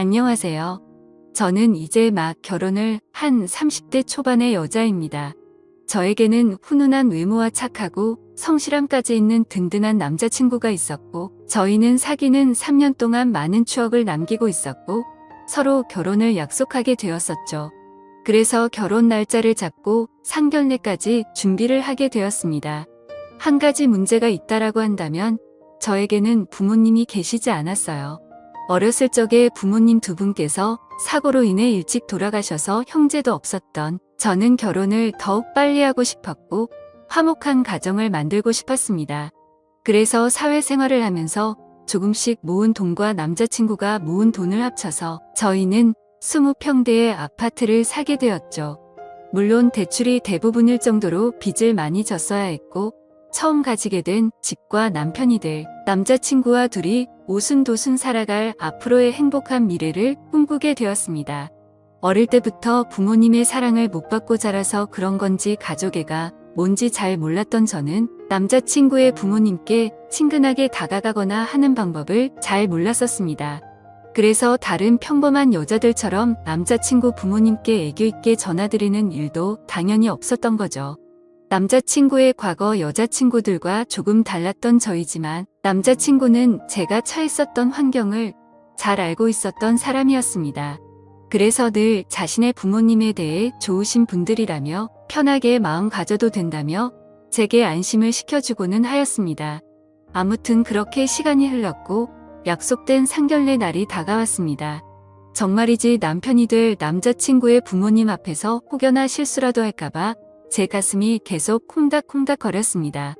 안녕하세요. 저는 이제 막 결혼을 한 30대 초반의 여자입니다. 저에게는 훈훈한 외모와 착하고 성실함까지 있는 든든한 남자친구가 있었고, 저희는 사귀는 3년 동안 많은 추억을 남기고 있었고, 서로 결혼을 약속하게 되었었죠. 그래서 결혼 날짜를 잡고 상견례까지 준비를 하게 되었습니다. 한 가지 문제가 있다라고 한다면, 저에게는 부모님이 계시지 않았어요. 어렸을 적에 부모님 두 분께서 사고로 인해 일찍 돌아가셔서 형제도 없었던 저는 결혼을 더욱 빨리 하고 싶었고 화목한 가정을 만들고 싶었습니다. 그래서 사회생활을 하면서 조금씩 모은 돈과 남자친구가 모은 돈을 합쳐서 저희는 20평대의 아파트를 사게 되었죠. 물론 대출이 대부분일 정도로 빚을 많이 졌어야 했고, 처음 가지게 된 집과 남편이들, 남자친구와 둘이 오순도순 살아갈 앞으로의 행복한 미래를 꿈꾸게 되었습니다. 어릴 때부터 부모님의 사랑을 못 받고 자라서 그런 건지 가족애가 뭔지 잘 몰랐던 저는 남자친구의 부모님께 친근하게 다가가거나 하는 방법을 잘 몰랐었습니다. 그래서 다른 평범한 여자들처럼 남자친구 부모님께 애교 있게 전화드리는 일도 당연히 없었던 거죠. 남자친구의 과거 여자친구들과 조금 달랐던 저이지만 남자친구는 제가 처했었던 환경을 잘 알고 있었던 사람이었습니다. 그래서 늘 자신의 부모님에 대해 좋으신 분들이라며 편하게 마음 가져도 된다며 제게 안심을 시켜주고는 하였습니다. 아무튼 그렇게 시간이 흘렀고 약속된 상견례 날이 다가왔습니다. 정말이지 남편이 될 남자친구의 부모님 앞에서 혹여나 실수라도 할까봐 제 가슴이 계속 콩닥콩닥 거렸습니다.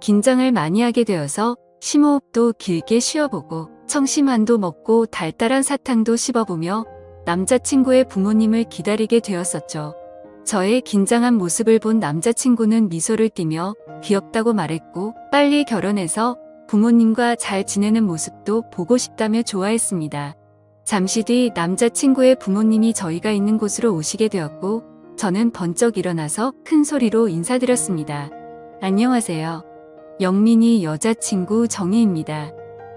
긴장을 많이 하게 되어서 심호흡도 길게 쉬어보고 청심환도 먹고 달달한 사탕도 씹어보며 남자친구의 부모님을 기다리게 되었었죠. 저의 긴장한 모습을 본 남자친구는 미소를 띠며 귀엽다고 말했고 빨리 결혼해서 부모님과 잘 지내는 모습도 보고 싶다며 좋아했습니다. 잠시 뒤 남자친구의 부모님이 저희가 있는 곳으로 오시게 되었고 저는 번쩍 일어나서 큰 소리로 인사드렸습니다. 안녕하세요. 영민이 여자친구 정희입니다.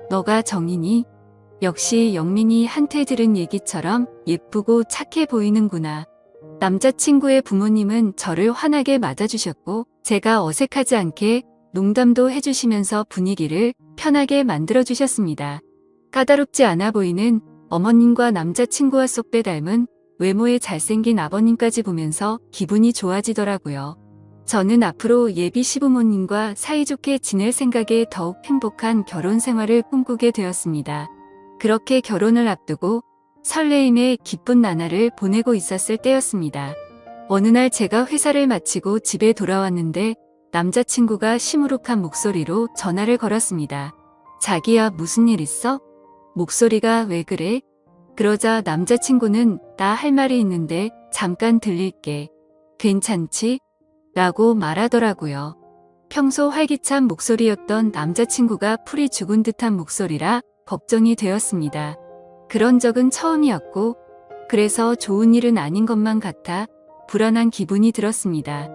너가 정희니? 역시 영민이 한테 들은 얘기처럼 예쁘고 착해 보이는구나. 남자친구의 부모님은 저를 환하게 맞아주셨고 제가 어색하지 않게 농담도 해주시면서 분위기를 편하게 만들어주셨습니다. 까다롭지 않아 보이는 어머님과 남자친구와 쏙 빼닮은 외모에 잘생긴 아버님까지 보면서 기분이 좋아지더라고요. 저는 앞으로 예비 시부모님과 사이좋게 지낼 생각에 더욱 행복한 결혼 생활을 꿈꾸게 되었습니다. 그렇게 결혼을 앞두고 설레임에 기쁜 나날을 보내고 있었을 때였습니다. 어느 날 제가 회사를 마치고 집에 돌아왔는데 남자친구가 시무룩한 목소리로 전화를 걸었습니다. 자기야, 무슨 일 있어? 목소리가 왜 그래? 그러자 남자친구는 나 할 말이 있는데 잠깐 들릴게. 괜찮지? 라고 말하더라고요. 평소 활기찬 목소리였던 남자친구가 풀이 죽은 듯한 목소리라 걱정이 되었습니다. 그런 적은 처음이었고 그래서 좋은 일은 아닌 것만 같아 불안한 기분이 들었습니다.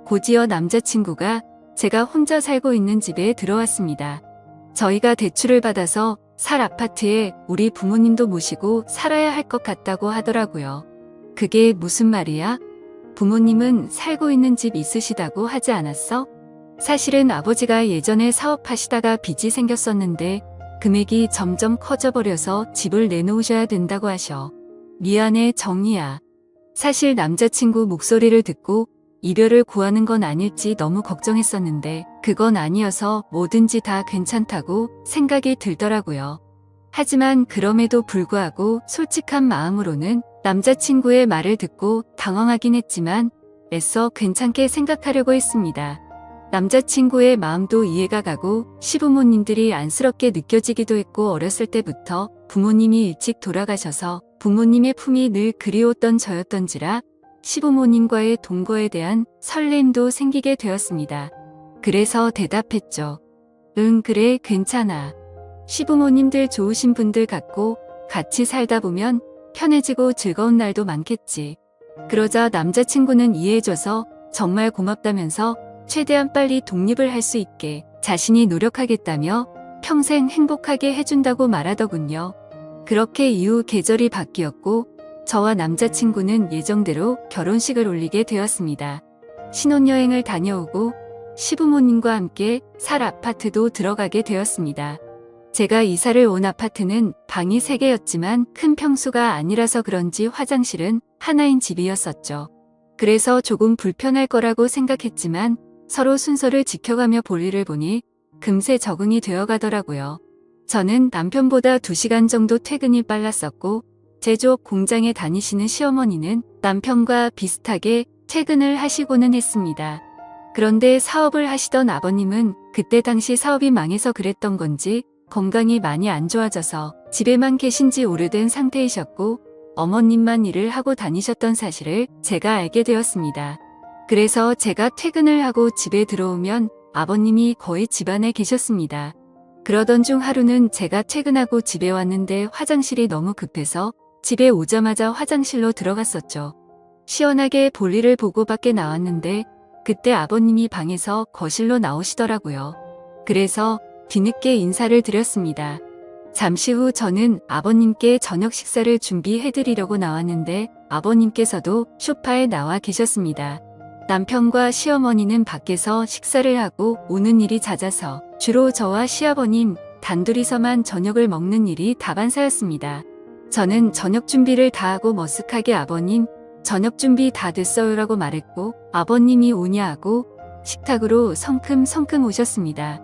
곧이어 남자친구가 제가 혼자 살고 있는 집에 들어왔습니다. 저희가 대출을 받아서 살 아파트에 우리 부모님도 모시고 살아야 할 것 같다고 하더라고요. 그게 무슨 말이야? 부모님은 살고 있는 집 있으시다고 하지 않았어? 사실은 아버지가 예전에 사업하시다가 빚이 생겼었는데 금액이 점점 커져버려서 집을 내놓으셔야 된다고 하셔. 미안해, 정희야. 사실 남자친구 목소리를 듣고 이별을 구하는 건 아닐지 너무 걱정했었는데 그건 아니어서 뭐든지 다 괜찮다고 생각이 들더라고요. 하지만 그럼에도 불구하고 솔직한 마음으로는 남자친구의 말을 듣고 당황하긴 했지만 애써 괜찮게 생각하려고 했습니다. 남자친구의 마음도 이해가 가고 시부모님들이 안쓰럽게 느껴지기도 했고 어렸을 때부터 부모님이 일찍 돌아가셔서 부모님의 품이 늘 그리웠던 저였던지라 시부모님과의 동거에 대한 설렘도 생기게 되었습니다. 그래서 대답했죠. 응, 그래, 괜찮아. 시부모님들 좋으신 분들 같고 같이 살다 보면 편해지고 즐거운 날도 많겠지. 그러자 남자친구는 이해해줘서 정말 고맙다면서 최대한 빨리 독립을 할 수 있게 자신이 노력하겠다며 평생 행복하게 해준다고 말하더군요. 그렇게 이후 계절이 바뀌었고 저와 남자친구는 예정대로 결혼식을 올리게 되었습니다. 신혼여행을 다녀오고 시부모님과 함께 살 아파트도 들어가게 되었습니다. 제가 이사를 온 아파트는 방이 3개였지만 큰 평수가 아니라서 그런지 화장실은 하나인 집이었었죠. 그래서 조금 불편할 거라고 생각했지만 서로 순서를 지켜가며 볼일을 보니 금세 적응이 되어 가더라고요. 저는 남편보다 2시간 정도 퇴근이 빨랐었고 제조업 공장에 다니시는 시어머니는 남편과 비슷하게 퇴근을 하시고는 했습니다. 그런데 사업을 하시던 아버님은 그때 당시 사업이 망해서 그랬던 건지 건강이 많이 안 좋아져서 집에만 계신 지 오래된 상태이셨고 어머님만 일을 하고 다니셨던 사실을 제가 알게 되었습니다. 그래서 제가 퇴근을 하고 집에 들어오면 아버님이 거의 집안에 계셨습니다. 그러던 중 하루는 제가 퇴근하고 집에 왔는데 화장실이 너무 급해서 집에 오자마자 화장실로 들어갔었죠. 시원하게 볼일을 보고 밖에 나왔는데 그때 아버님이 방에서 거실로 나오시더라고요. 그래서 뒤늦게 인사를 드렸습니다. 잠시 후 저는 아버님께 저녁 식사를 준비해드리려고 나왔는데 아버님께서도 소파에 나와 계셨습니다. 남편과 시어머니는 밖에서 식사를 하고 오는 일이 잦아서 주로 저와 시아버님 단둘이서만 저녁을 먹는 일이 다반사였습니다. 저는 저녁 준비를 다 하고 머쓱하게 아버님 저녁 준비 다 됐어요라고 말했고 아버님이 오냐 하고 식탁으로 성큼성큼 오셨습니다.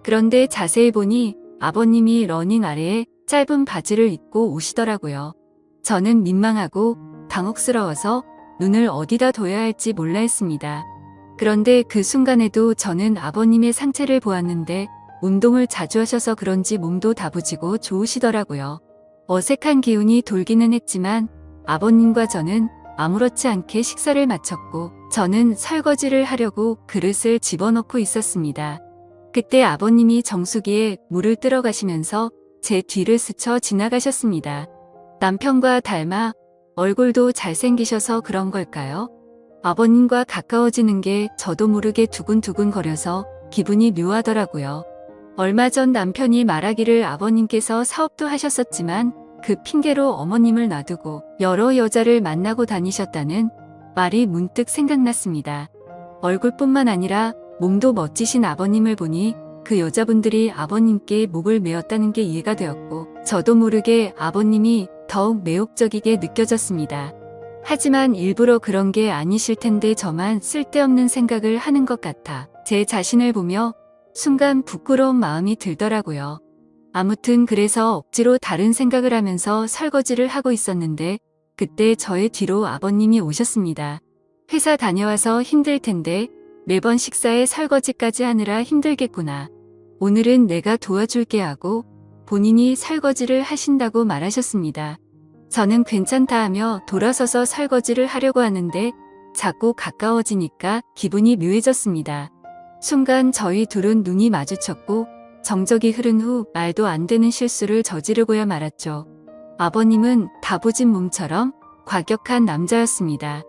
그런데 자세히 보니 아버님이 러닝 아래에 짧은 바지를 입고 오시더라고요. 저는 민망하고 당혹스러워서 눈을 어디다 둬야 할지 몰라 했습니다. 그런데 그 순간에도 저는 아버님의 상체를 보았는데 운동을 자주 하셔서 그런지 몸도 다부지고 좋으시더라고요. 어색한 기운이 돌기는 했지만 아버님과 저는 아무렇지 않게 식사를 마쳤고 저는 설거지를 하려고 그릇을 집어넣고 있었습니다. 그때 아버님이 정수기에 물을 뜨러 가시면서 제 뒤를 스쳐 지나가셨습니다. 남편과 닮아 얼굴도 잘생기셔서 그런 걸까요? 아버님과 가까워지는 게 저도 모르게 두근두근 거려서 기분이 묘하더라고요. 얼마 전 남편이 말하기를 아버님께서 사업도 하셨었지만 그 핑계로 어머님을 놔두고 여러 여자를 만나고 다니셨다는 말이 문득 생각났습니다. 얼굴뿐만 아니라 몸도 멋지신 아버님을 보니 그 여자분들이 아버님께 목을 메었다는 게 이해가 되었고 저도 모르게 아버님이 더욱 매혹적이게 느껴졌습니다. 하지만 일부러 그런 게 아니실 텐데 저만 쓸데없는 생각을 하는 것 같아 제 자신을 보며 순간 부끄러운 마음이 들더라고요. 아무튼 그래서 억지로 다른 생각을 하면서 설거지를 하고 있었는데 그때 저의 뒤로 아버님이 오셨습니다. 회사 다녀와서 힘들 텐데 매번 식사에 설거지까지 하느라 힘들겠구나. 오늘은 내가 도와줄게 하고 본인이 설거지를 하신다고 말하셨습니다. 저는 괜찮다 하며 돌아서서 설거지를 하려고 하는데 자꾸 가까워지니까 기분이 묘해졌습니다. 순간 저희 둘은 눈이 마주쳤고 정적이 흐른 후 말도 안 되는 실수를 저지르고야 말았죠. 아버님은 다부진 몸처럼 과격한 남자였습니다.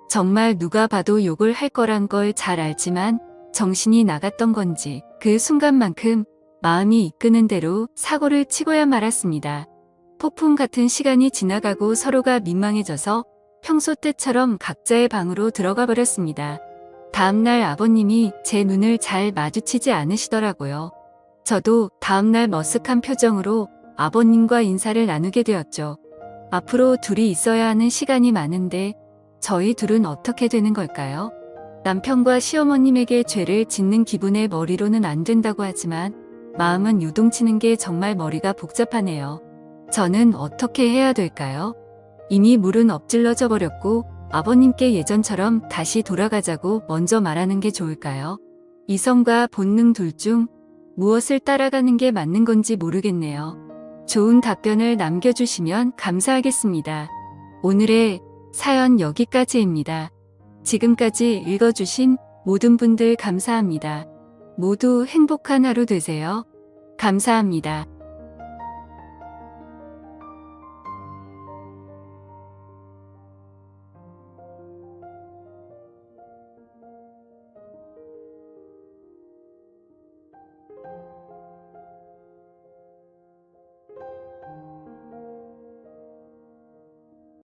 정말 누가 봐도 욕을 할 거란 걸 잘 알지만 정신이 나갔던 건지 그 순간만큼 마음이 이끄는 대로 사고를 치고야 말았습니다. 폭풍 같은 시간이 지나가고 서로가 민망해져서 평소 때처럼 각자의 방으로 들어가 버렸습니다. 다음날 아버님이 제 눈을 잘 마주치지 않으시더라고요. 저도 다음날 머쓱한 표정으로 아버님과 인사를 나누게 되었죠. 앞으로 둘이 있어야 하는 시간이 많은데 저희 둘은 어떻게 되는 걸까요? 남편과 시어머님에게 죄를 짓는 기분에 머리로는 안 된다고 하지만 마음은 요동치는 게 정말 머리가 복잡하네요. 저는 어떻게 해야 될까요? 이미 물은 엎질러져 버렸고 아버님께 예전처럼 다시 돌아가자고 먼저 말하는 게 좋을까요? 이성과 본능 둘 중 무엇을 따라가는 게 맞는 건지 모르겠네요. 좋은 답변을 남겨주시면 감사하겠습니다. 오늘의 사연 여기까지입니다. 지금까지 읽어주신 모든 분들 감사합니다. 모두 행복한 하루 되세요. 감사합니다.